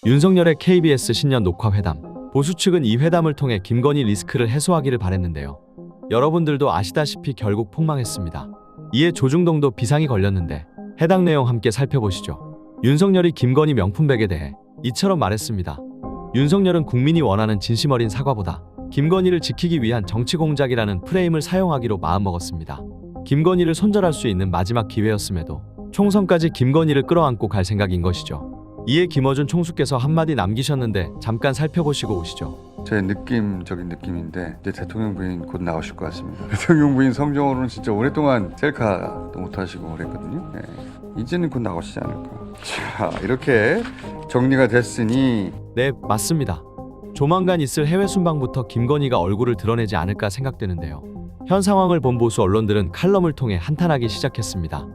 윤석열의 KBS 신년 녹화 회담. 보수 측은 이 회담을 통해 김건희 리스크를 해소하기를 바랬는데요. 여러분들도 아시다시피 결국 폭망했습니다. 이에 조중동도 비상이 걸렸는데 해당 내용 함께 살펴보시죠. 윤석열이 김건희 명품백에 대해 이처럼 말했습니다. 윤석열은 국민이 원하는 진심 어린 사과보다 김건희를 지키기 위한 정치 공작이라는 프레임을 사용하기로 마음먹었습니다. 김건희를 손절할 수 있는 마지막 기회였음에도 총선까지 김건희를 끌어안고 갈 생각인 것이죠. 이에 김어준 총수께서 한마디 남기셨는데 잠깐 살펴보시고 오시죠. 제 느낌적인 느낌인데 이제 대통령 부인 곧 나오실 것 같습니다. 대통령 부인 성정으로는 진짜 오랫동안 셀카도 못하시고 그랬거든요. 네. 이제는 곧 나오시지 않을까. 자, 이렇게 정리가 됐으니 네, 맞습니다. 조만간 있을 해외 순방부터 김건희가 얼굴을 드러내지 않을까 생각되는데요. 현 상황을 본 보수 언론들은 칼럼을 통해 한탄하기 시작했습니다.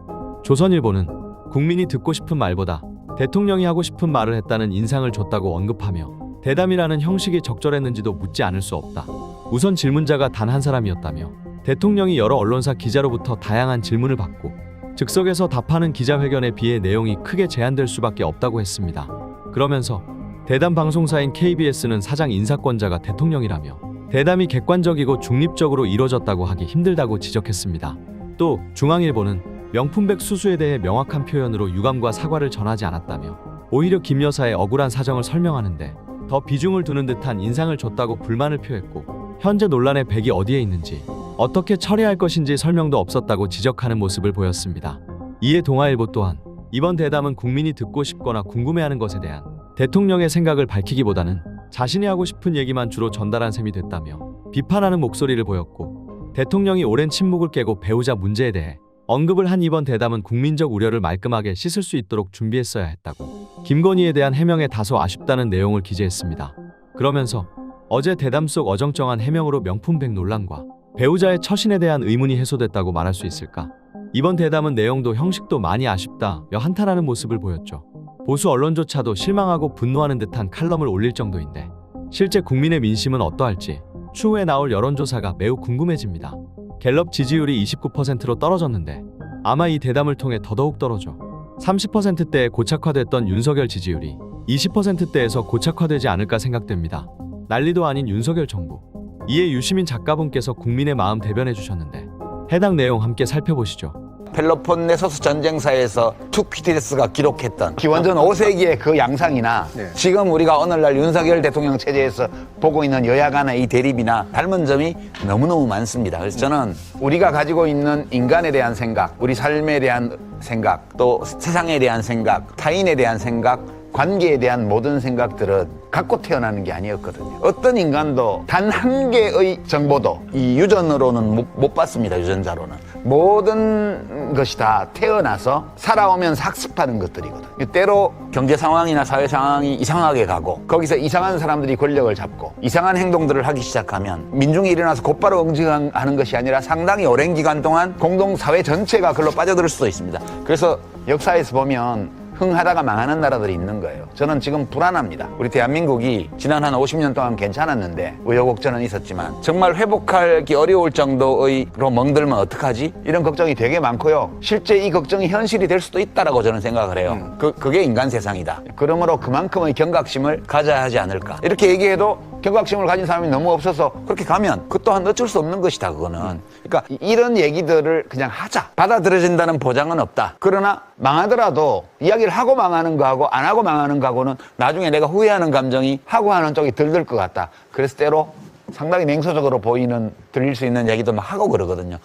조선일보는 국민이 듣고 싶은 말보다 대통령이 하고 싶은 말을 했다는 인상을 줬다고 언급하며 대담이라는 형식이 적절했는지도 묻지 않을 수 없다. 우선 질문자가 단 한 사람이었다며 대통령이 여러 언론사 기자로부터 다양한 질문을 받고 즉석에서 답하는 기자회견에 비해 내용이 크게 제한될 수밖에 없다고 했습니다. 그러면서 대담 방송사인 KBS는 사장 인사권자가 대통령이라며 대담이 객관적이고 중립적으로 이뤄졌다고 하기 힘들다고 지적했습니다. 또 중앙일보는 명품백 수수에 대해 명확한 표현으로 유감과 사과를 전하지 않았다며 오히려 김 여사의 억울한 사정을 설명하는데 더 비중을 두는 듯한 인상을 줬다고 불만을 표했고 현재 논란의 백이 어디에 있는지 어떻게 처리할 것인지 설명도 없었다고 지적하는 모습을 보였습니다. 이에 동아일보 또한 이번 대담은 국민이 듣고 싶거나 궁금해하는 것에 대한 대통령의 생각을 밝히기보다는 자신이 하고 싶은 얘기만 주로 전달한 셈이 됐다며 비판하는 목소리를 보였고 대통령이 오랜 침묵을 깨고 배우자 문제에 대해 언급을 한 이번 대담은 국민적 우려를 말끔하게 씻을 수 있도록 준비했어야 했다고 김건희에 대한 해명에 다소 아쉽다는 내용을 기재했습니다. 그러면서 어제 대담 속 어정쩡한 해명으로 명품백 논란과 배우자의 처신에 대한 의문이 해소됐다고 말할 수 있을까? 이번 대담은 내용도 형식도 많이 아쉽다며 한탄하는 모습을 보였죠. 보수 언론조차도 실망하고 분노하는 듯한 칼럼을 올릴 정도인데 실제 국민의 민심은 어떠할지 추후에 나올 여론조사가 매우 궁금해집니다. 갤럽 지지율이 29%로 떨어졌는데 아마 이 대담을 통해 더더욱 떨어져 30%대에 고착화됐던 윤석열 지지율이 20%대에서 고착화되지 않을까 생각됩니다. 난리도 아닌 윤석열 정부. 이에 유시민 작가분께서 국민의 마음 대변해 주셨는데 해당 내용 함께 살펴보시죠. 펠로폰네소스 전쟁사에서 투키디데스가 기록했던 기원전 5세기의 그 양상이나 지금 우리가 오늘날 윤석열 대통령 체제에서 보고 있는 여야 간의 이 대립이나 닮은 점이 너무너무 많습니다. 그래서 저는 우리가 가지고 있는 인간에 대한 생각, 우리 삶에 대한 생각, 또 세상에 대한 생각, 타인에 대한 생각, 관계에 대한 모든 생각들은 갖고 태어나는 게 아니었거든요. 어떤 인간도 단 한 개의 정보도 이 유전으로는 못 받습니다. 유전자로는. 모든 것이 다 태어나서 살아오면서 학습하는 것들이거든요. 때로 경제 상황이나 사회 상황이 이상하게 가고 거기서 이상한 사람들이 권력을 잡고 이상한 행동들을 하기 시작하면 민중이 일어나서 곧바로 응징하는 것이 아니라 상당히 오랜 기간 동안 공동사회 전체가 그걸로 빠져들 수도 있습니다. 그래서 역사에서 보면 흥하다가 망하는 나라들이 있는 거예요. 저는 지금 불안합니다. 우리 대한민국이 지난 한 50년 동안 괜찮았는데 우여곡절은 있었지만 정말 회복하기 어려울 정도의로 멍들면 어떡하지? 이런 걱정이 되게 많고요. 실제 이 걱정이 현실이 될 수도 있다라고 저는 생각을 해요. 그게 인간 세상이다. 그러므로 그만큼의 경각심을 가져야 하지 않을까. 이렇게 얘기해도 경각심을 가진 사람이 너무 없어서 그렇게 가면 그 또한 어쩔 수 없는 것이다. 그거는. 그러니까 이런 얘기들을 그냥 하자. 받아들여진다는 보장은 없다. 그러나 망하더라도 이야기를 하고 망하는 거하고 안 하고 망하는 거하고는 나중에 내가 후회하는 감정이 하고 하는 쪽이 덜 들 것 같다. 그래서 때로 상당히 냉소적으로 들릴 수 있는 얘기도 막 하고 그러거든요.